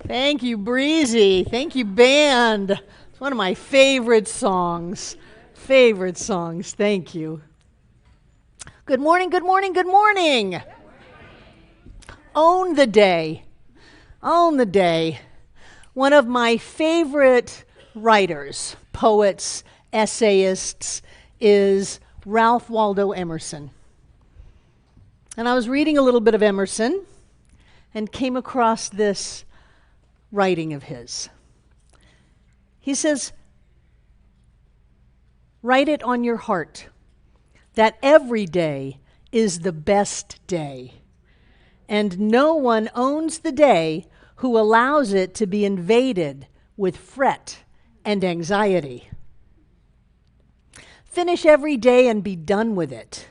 Thank you, Breezy. Thank you, band. It's one of my favorite songs. Favorite songs. Thank you. Good morning, good morning, good morning. Own the day. Own the day. One of my favorite writers, poets, essayists is Ralph Waldo Emerson. And I was reading a little bit of Emerson and came across this writing of his. He says, write it on your heart that every day is the best day, and no one owns the day who allows it to be invaded with fret and anxiety. Finish every day and be done with it.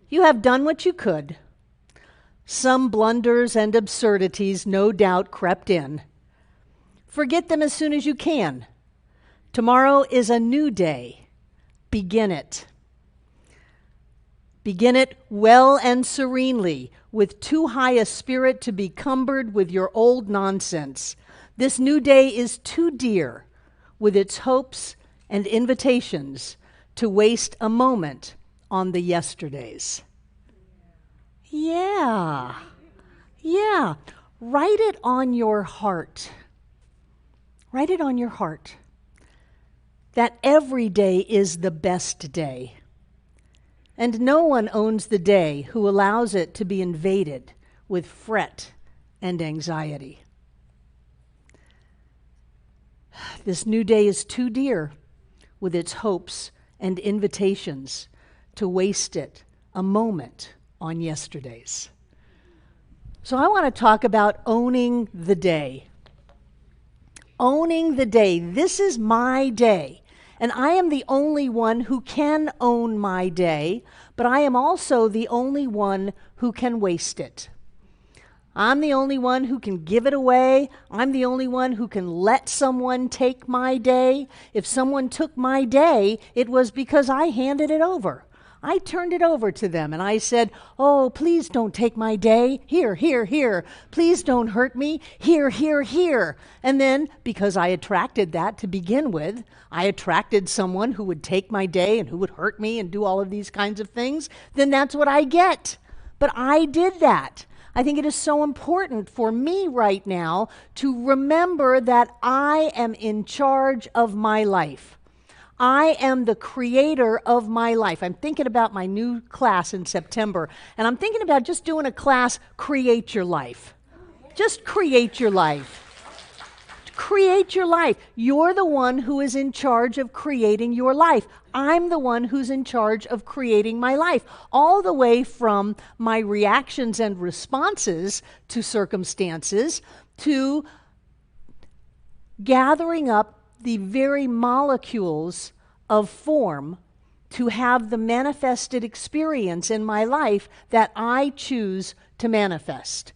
You have done what you could. Some blunders and absurdities no doubt crept in. Forget them as soon as you can. Tomorrow is a new day. Begin it. Begin it well and serenely, with too high a spirit to be cumbered with your old nonsense. This new day is too dear, with its hopes and invitations, to waste a moment on the yesterdays. Yeah. Write it on your heart. Write it on your heart that every day is the best day, and no one owns the day who allows it to be invaded with fret and anxiety. This new day is too dear, with its hopes and invitations, to waste it a moment on yesterdays. So I want to talk about owning the day. Owning the day. This is my day. And I am the only one who can own my day, but I am also the only one who can waste it. I'm the only one who can give it away. I'm the only one who can let someone take my day. If someone took my day, it was because I handed it over. I turned it over to them and I said, oh, please don't take my day. Here, here, here. Please don't hurt me. Here, here, here. And then, because I attracted that to begin with, I attracted someone who would take my day and who would hurt me and do all of these kinds of things, then that's what I get. But I did that. I think it is so important for me right now to remember that I am in charge of my life. I am the creator of my life. I'm thinking about my new class in September, and I'm thinking about just doing a class, Create Your Life. Just create your life. Create your life. You're the one who is in charge of creating your life. I'm the one who's in charge of creating my life, all the way from my reactions and responses to circumstances to gathering up the very molecules of form to have the manifested experience in my life that I choose to manifest.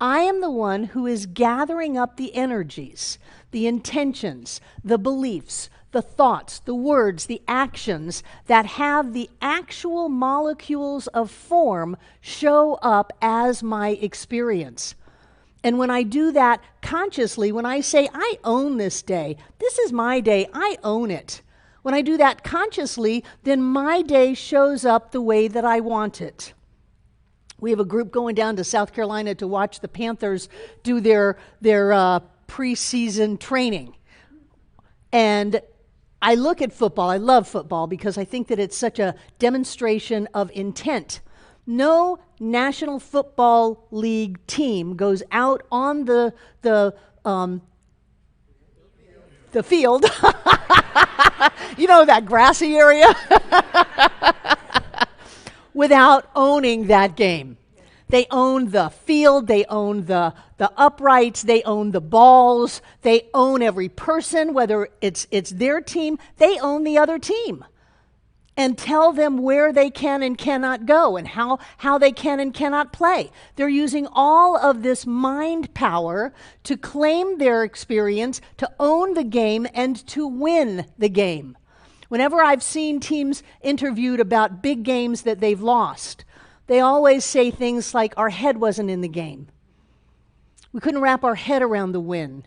I am the one who is gathering up the energies, the intentions, the beliefs, the thoughts, the words, the actions that have the actual molecules of form show up as my experience. And when I do that consciously, when I say, I own this day, this is my day, I own it. When I do that consciously, then my day shows up the way that I want it. We have a group going down to South Carolina to watch the Panthers do their preseason training. And I look at football, I love football because I think that it's such a demonstration of intent. No National Football League team goes out on the field, you know, that grassy area, without owning that game. They own the field, they own the uprights, they own the balls, they own every person, whether it's their team, they own the other team. And tell them where they can and cannot go and how they can and cannot play. They're using all of this mind power to claim their experience, to own the game, and to win the game. Whenever I've seen teams interviewed about big games that they've lost, they always say things like, our head wasn't in the game. We couldn't wrap our head around the win.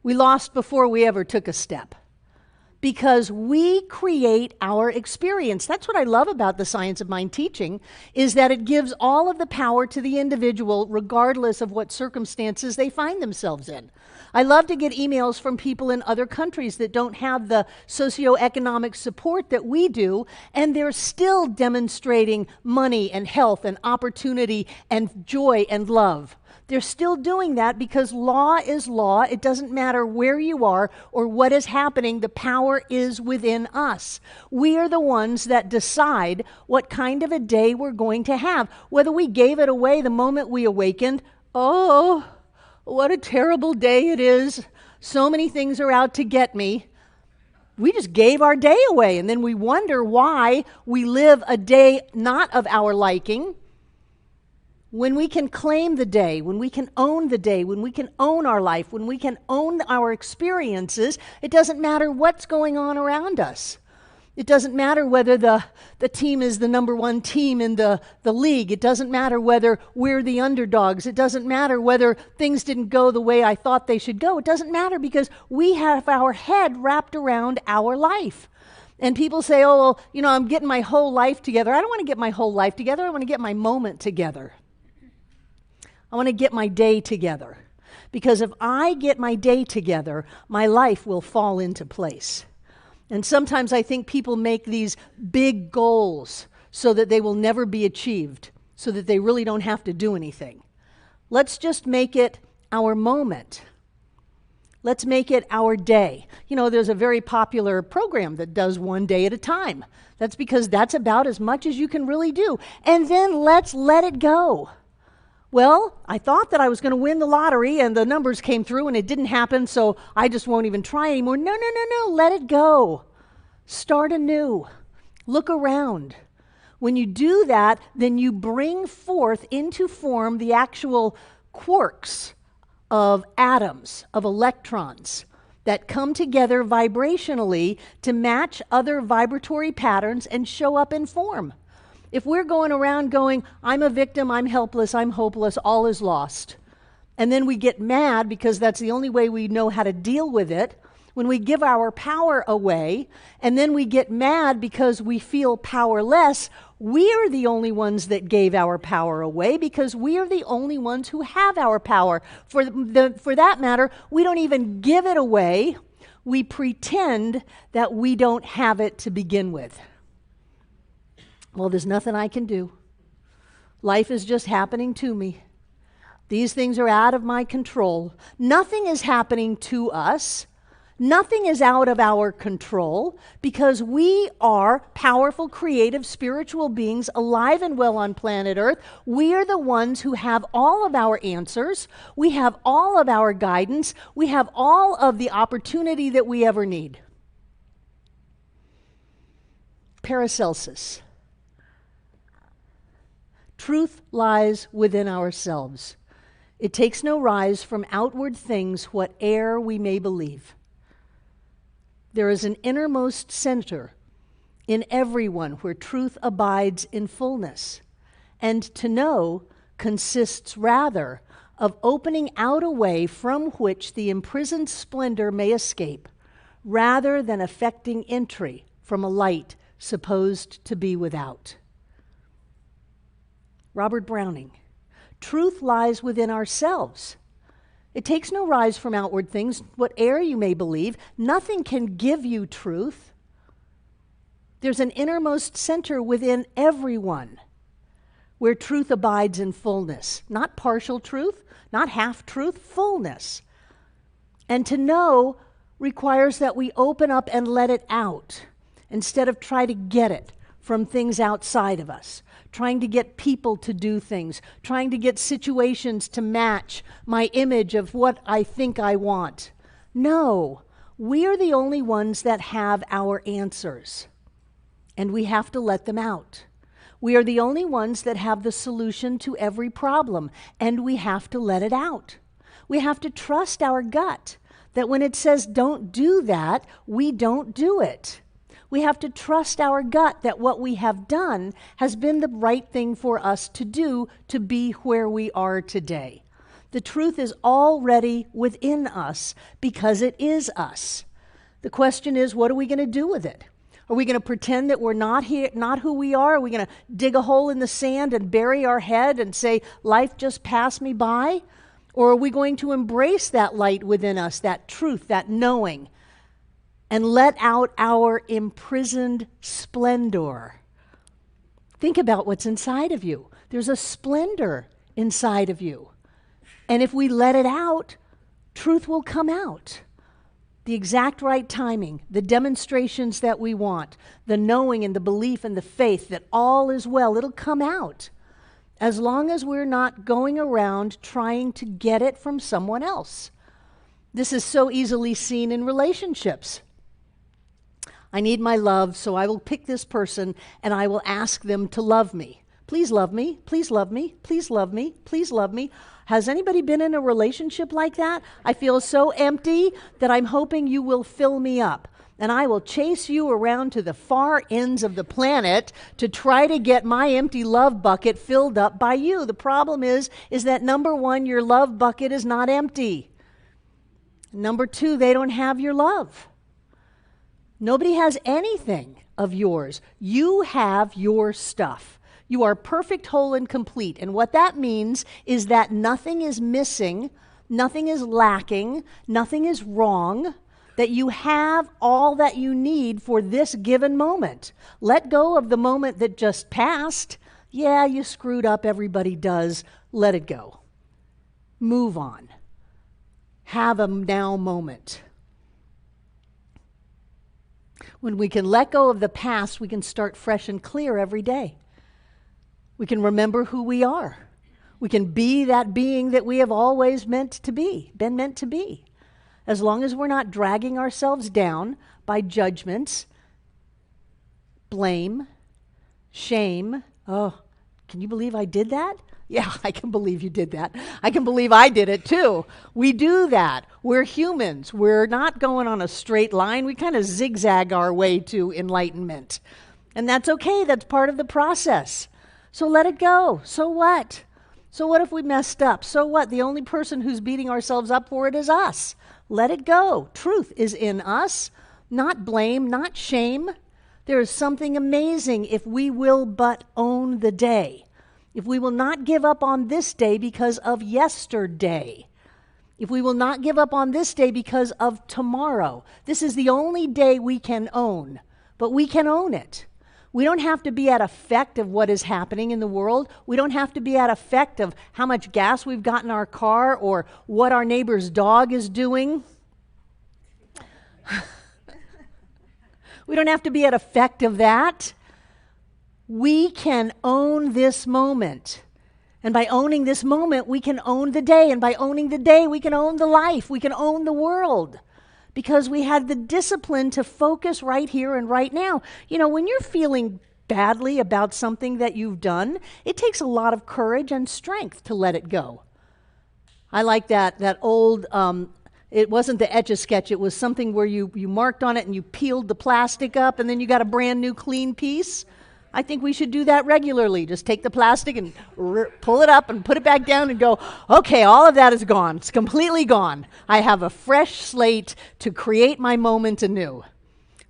We lost before we ever took a step. Because we create our experience. That's what I love about the science of mind teaching, is that it gives all of the power to the individual regardless of what circumstances they find themselves in. I love to get emails from people in other countries that don't have the socioeconomic support that we do, and they're still demonstrating money and health and opportunity and joy and love. They're still doing that because law is law. It doesn't matter where you are or what is happening. The power is within us. We are the ones that decide what kind of a day we're going to have. Whether we gave it away the moment we awakened, oh, what a terrible day it is. So many things are out to get me. We just gave our day away, and then we wonder why we live a day not of our liking. When we can claim the day, when we can own the day, when we can own our life, when we can own our experiences, it doesn't matter what's going on around us. It doesn't matter whether the team is the number one team in the league. It doesn't matter whether we're the underdogs. It doesn't matter whether things didn't go the way I thought they should go. It doesn't matter because we have our head wrapped around our life. And people say, oh, well, I'm getting my whole life together. I don't want to get my whole life together. I want to get my moment together. I want to get my day together. Because if I get my day together, my life will fall into place. And sometimes I think people make these big goals so that they will never be achieved, so that they really don't have to do anything. Let's just make it our moment. Let's make it our day. There's a very popular program that does one day at a time. That's because that's about as much as you can really do. And then let's let it go. Well, I thought that I was going to win the lottery and the numbers came through and it didn't happen, so I just won't even try anymore. No, let it go. Start anew. Look around. When you do that, then you bring forth into form the actual quarks of atoms, of electrons that come together vibrationally to match other vibratory patterns and show up in form. If we're going around going, I'm a victim, I'm helpless, I'm hopeless, all is lost, and then we get mad because that's the only way we know how to deal with it, when we give our power away, and then we get mad because we feel powerless, we are the only ones that gave our power away because we are the only ones who have our power. For that matter, we don't even give it away. We pretend that we don't have it to begin with. Well, there's nothing I can do. Life is just happening to me. These things are out of my control. Nothing is happening to us. Nothing is out of our control because we are powerful, creative, spiritual beings alive and well on planet Earth. We are the ones who have all of our answers. We have all of our guidance. We have all of the opportunity that we ever need. Paracelsus. Truth lies within ourselves. It takes no rise from outward things, whate'er we may believe. There is an innermost center in everyone where truth abides in fullness, and to know consists rather of opening out a way from which the imprisoned splendor may escape, rather than effecting entry from a light supposed to be without. Robert Browning. Truth lies within ourselves. It takes no rise from outward things, whate'er you may believe. Nothing can give you truth. There's an innermost center within everyone where truth abides in fullness. Not partial truth, not half-truth, fullness. And to know requires that we open up and let it out instead of try to get it from things outside of us, trying to get people to do things, trying to get situations to match my image of what I think I want. No, we are the only ones that have our answers, and we have to let them out. We are the only ones that have the solution to every problem, and we have to let it out. We have to trust our gut, that when it says don't do that, we don't do it. We have to trust our gut that what we have done has been the right thing for us to do to be where we are today. The truth is already within us because it is us. The question is, what are we going to do with it? Are we going to pretend that we're not here, not who we are? Are we going to dig a hole in the sand and bury our head and say, life just passed me by? Or are we going to embrace that light within us, that truth, that knowing, and let out our imprisoned splendor? Think about what's inside of you. There's a splendor inside of you. And if we let it out, truth will come out. The exact right timing, the demonstrations that we want, the knowing and the belief and the faith that all is well, it'll come out. As long as we're not going around trying to get it from someone else. This is so easily seen in relationships. I need my love, so I will pick this person and I will ask them to love me. Please love me, please love me, please love me, please love me. Has anybody been in a relationship like that? I feel so empty that I'm hoping you will fill me up. And I will chase you around to the far ends of the planet to try to get my empty love bucket filled up by you. The problem is that number one, your love bucket is not empty. Number two, they don't have your love. Nobody has anything of yours. You have your stuff. You are perfect, whole, and complete. And what that means is that nothing is missing, nothing is lacking, nothing is wrong, that you have all that you need for this given moment. Let go of the moment that just passed. Yeah, you screwed up, everybody does. Let it go. Move on. Have a now moment. When we can let go of the past, we can start fresh and clear every day. We can remember who we are. We can be that being that we have always been meant to be. As long as we're not dragging ourselves down by judgments, blame, shame. Oh, can you believe I did that? Yeah, I can believe you did that. I can believe I did it too. We do that. We're humans. We're not going on a straight line. We kind of zigzag our way to enlightenment. And that's okay. That's part of the process. So let it go. So what? So what if we messed up? So what? The only person who's beating ourselves up for it is us. Let it go. Truth is in us, not blame, not shame. There is something amazing if we will but own the day. If we will not give up on this day because of yesterday. If we will not give up on this day because of tomorrow. This is the only day we can own, but we can own it. We don't have to be at effect of what is happening in the world. We don't have to be at effect of how much gas we've got in our car or what our neighbor's dog is doing. We don't have to be at effect of that. We can own this moment. And by owning this moment, we can own the day. And by owning the day, we can own the life. We can own the world. Because we had the discipline to focus right here and right now. You know, when you're feeling badly about something that you've done, it takes a lot of courage and strength to let it go. I like that old, it wasn't the Etch-a-Sketch, it was something where you marked on it and you peeled the plastic up and then you got a brand new clean piece. I think we should do that regularly. Just take the plastic and pull it up and put it back down and go, okay, all of that is gone. It's completely gone. I have a fresh slate to create my moment anew.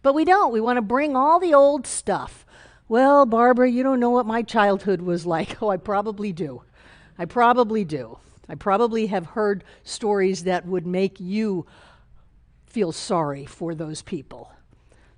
But we don't. We want to bring all the old stuff. Well, Barbara, you don't know what my childhood was like. Oh, I probably do. I probably do. I probably have heard stories that would make you feel sorry for those people.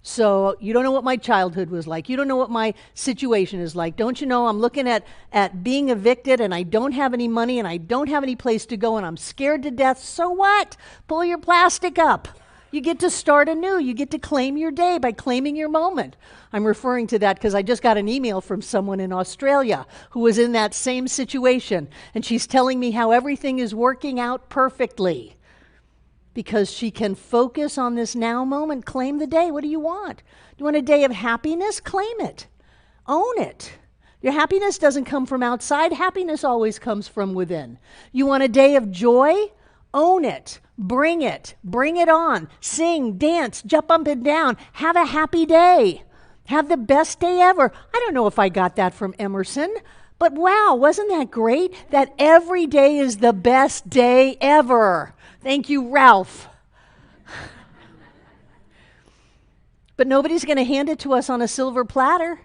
So you don't know what my childhood was like. You don't know what my situation is like. Don't you know I'm looking at being evicted and I don't have any money and I don't have any place to go and I'm scared to death. So what? Pull your plastic up. You get to start anew. You get to claim your day by claiming your moment. I'm referring to that because I just got an email from someone in Australia who was in that same situation. And she's telling me how everything is working out perfectly. Because she can focus on this now moment, claim the day. What do you want? Do you want a day of happiness? Claim it. Own it. Your happiness doesn't come from outside. Happiness always comes from within. You want a day of joy? Own it. Bring it. Bring it on. Sing, dance, jump up and down. Have a happy day. Have the best day ever. I don't know if I got that from Emerson, But wow, wasn't that great? That every day is the best day ever. Thank you, Ralph. But nobody's going to hand it to us on a silver platter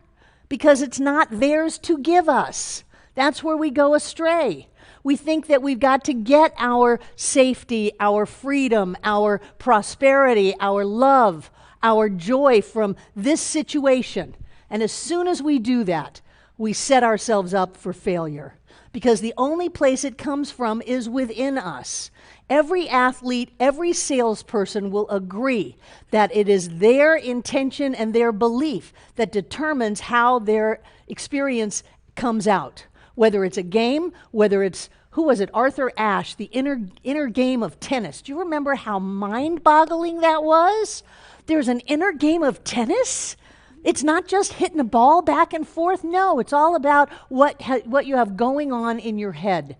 because it's not theirs to give us. That's where we go astray. We think that we've got to get our safety, our freedom, our prosperity, our love, our joy from this situation. And as soon as we do that, we set ourselves up for failure because the only place it comes from is within us. Every athlete, every salesperson will agree that it is their intention and their belief that determines how their experience comes out. Whether it's a game, whether it's, who was it, Arthur Ashe, the inner game of tennis. Do you remember how mind-boggling that was? There's an inner game of tennis? It's not just hitting a ball back and forth. No, it's all about what you have going on in your head.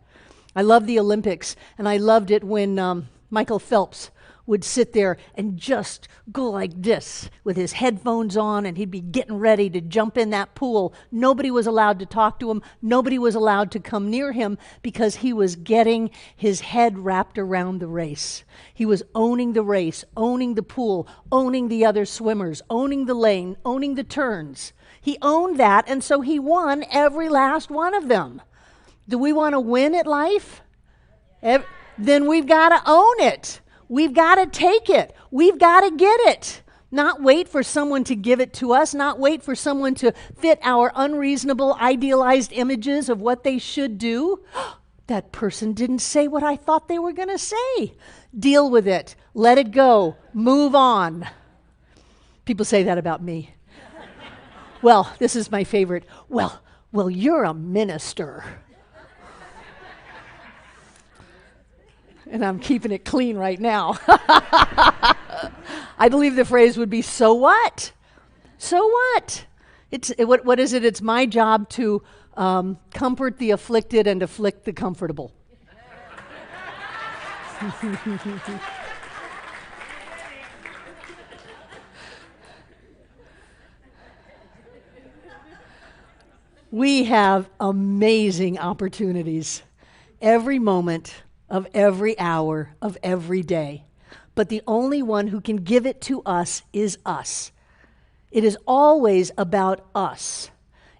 I love the Olympics, and I loved it when Michael Phelps would sit there and just go like this with his headphones on, and he'd be getting ready to jump in that pool. Nobody was allowed to talk to him. Nobody was allowed to come near him because he was getting his head wrapped around the race. He was owning the race, owning the pool, owning the other swimmers, owning the lane, owning the turns. He owned that, and so he won every last one of them. Do we want to win at life? Then we've got to own it. We've got to take it. We've got to get it. Not wait for someone to give it to us, not wait for someone to fit our unreasonable, idealized images of what they should do. That person didn't say what I thought they were going to say. Deal with it. Let it go. Move on. People say that about me. Well, this is my favorite. Well, you're a minister. And I'm keeping it clean right now. I believe the phrase would be, so what? So what? What is it? It's my job to comfort the afflicted and afflict the comfortable. We have amazing opportunities every moment of every hour of every day. But the only one who can give it to us is us. It is always about us.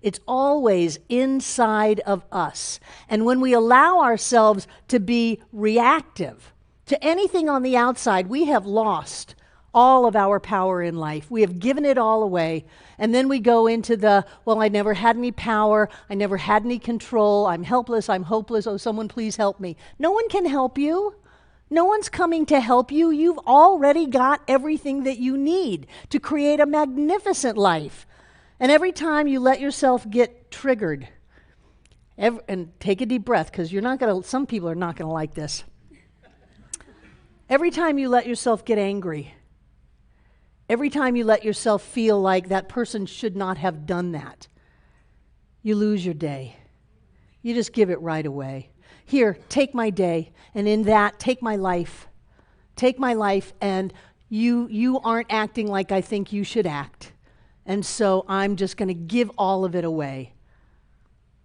It's always inside of us. And when we allow ourselves to be reactive to anything on the outside, we have lost all of our power in life. We have given it all away. And then we go into I never had any power. I never had any control. I'm helpless. I'm hopeless. Oh, someone please help me. No one can help you. No one's coming to help you. You've already got everything that you need to create a magnificent life. And every time you let yourself get triggered, and take a deep breath, because some people are not going to like this. Every time you let yourself get angry, every time you let yourself feel like that person should not have done that, you lose your day. You just give it right away. Here, take my day, and in that, take my life. Take my life, and you aren't acting like I think you should act. And so I'm just going to give all of it away.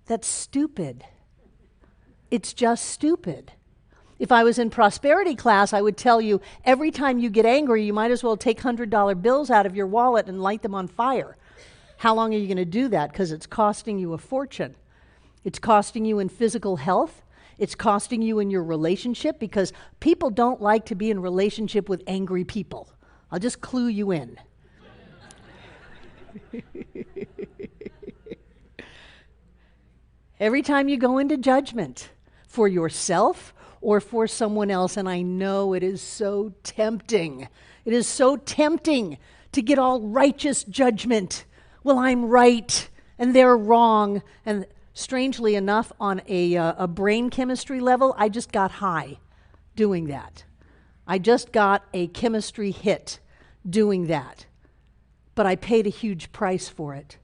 That's stupid. It's just stupid. If I was in prosperity class, I would tell you, every time you get angry, you might as well take $100 bills out of your wallet and light them on fire. How long are you going to do that? Because it's costing you a fortune. It's costing you in physical health. It's costing you in your relationship, because people don't like to be in relationship with angry people. I'll just clue you in. Every time you go into judgment for yourself or for someone else, and I know it is so tempting. It is so tempting to get all righteous judgment. Well, I'm right, and they're wrong. And strangely enough, on a brain chemistry level, I just got high doing that. I just got a chemistry hit doing that. But I paid a huge price for it.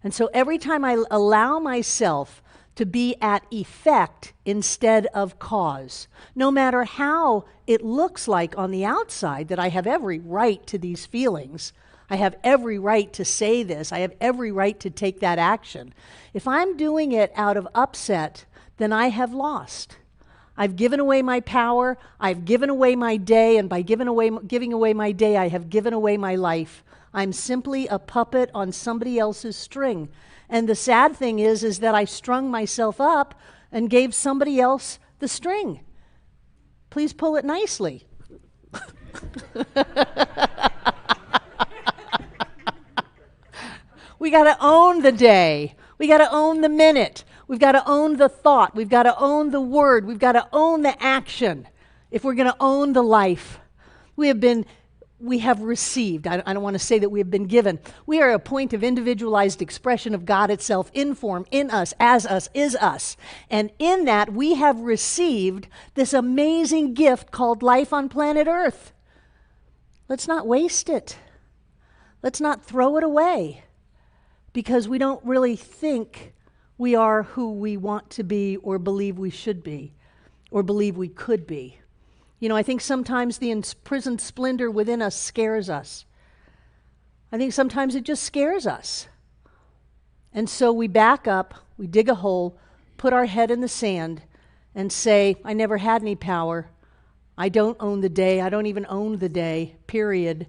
And so every time I allow myself to be at effect instead of cause, no matter how it looks like on the outside that I have every right to these feelings, I have every right to say this. I have every right to take that action. If I'm doing it out of upset, then I have lost. I've given away my power. I've given away my day. And by giving away my day, I have given away my life. I'm simply a puppet on somebody else's string. And the sad thing is that I strung myself up and gave somebody else the string. Please pull it nicely. We got to own the day. We got to own the minute. We've got to own the thought. We've got to own the word. We've got to own the action if we're going to own the life. We have received. I don't want to say that we have been given. We are a point of individualized expression of God itself, in form, in us, as us, is us. And in that, we have received this amazing gift called life on planet Earth. Let's not waste it. Let's not throw it away because we don't really think we are who we want to be or believe we should be or believe we could be. You know, I think sometimes the imprisoned splendor within us scares us. I think sometimes it just scares us. And so we back up, we dig a hole, put our head in the sand, and say, I never had any power. I don't own the day. I don't even own the day, period.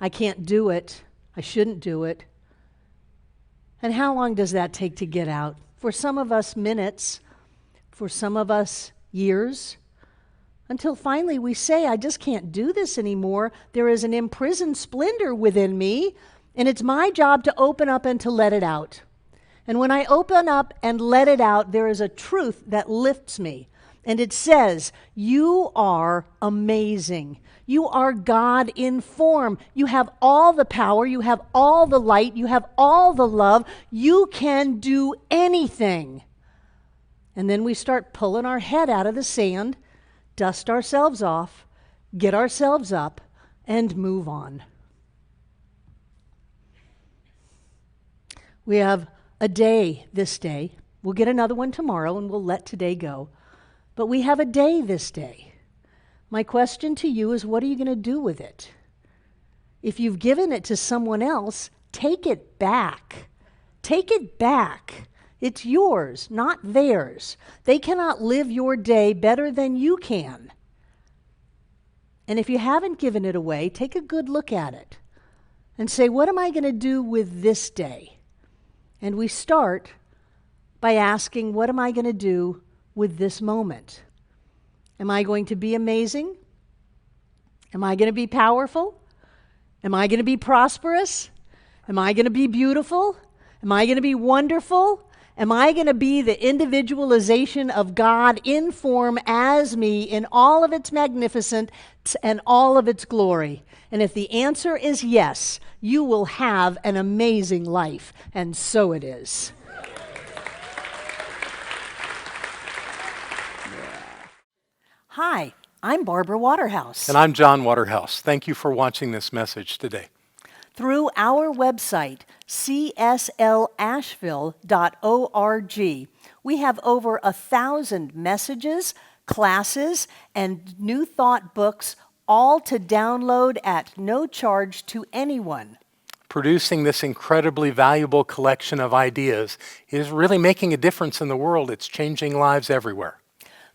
I can't do it. I shouldn't do it. And how long does that take to get out? For some of us, minutes. For some of us, years. Until finally we say, I just can't do this anymore. There is an imprisoned splendor within me, and it's my job to open up and to let it out. And when I open up and let it out, there is a truth that lifts me. And it says, you are amazing. You are God in form. You have all the power. You have all the light. You have all the love. You can do anything. And then we start pulling our head out of the sand, dust ourselves off, get ourselves up, and move on. We have a day this day. We'll get another one tomorrow, and we'll let today go. But we have a day this day. My question to you is, what are you going to do with it? If you've given it to someone else, take it back. Take it back. It's yours, not theirs. They cannot live your day better than you can. And if you haven't given it away, take a good look at it and say, what am I going to do with this day? And we start by asking, what am I going to do with this moment? Am I going to be amazing? Am I going to be powerful? Am I going to be prosperous? Am I going to be beautiful? Am I going to be wonderful? Am I going to be the individualization of God in form as me in all of its magnificence and all of its glory? And if the answer is yes, you will have an amazing life. And so it is. Hi, I'm Barbara Waterhouse. And I'm John Waterhouse. Thank you for watching this message today. Through our website, cslasheville.org, we have over 1,000 messages, classes, and New Thought books, all to download at no charge to anyone. Producing this incredibly valuable collection of ideas is really making a difference in the world. It's changing lives everywhere.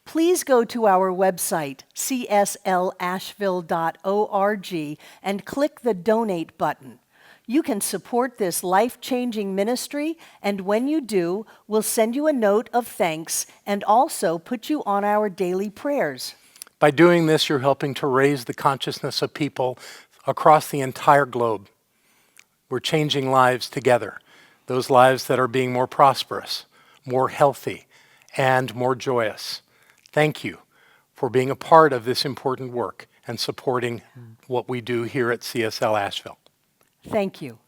Please go to our website, cslasheville.org, and click the Donate button. You can support this life-changing ministry, and when you do, we'll send you a note of thanks and also put you on our daily prayers. By doing this, you're helping to raise the consciousness of people across the entire globe. We're changing lives together, those lives that are being more prosperous, more healthy, and more joyous. Thank you for being a part of this important work and supporting what we do here at CSL Asheville. Thank you.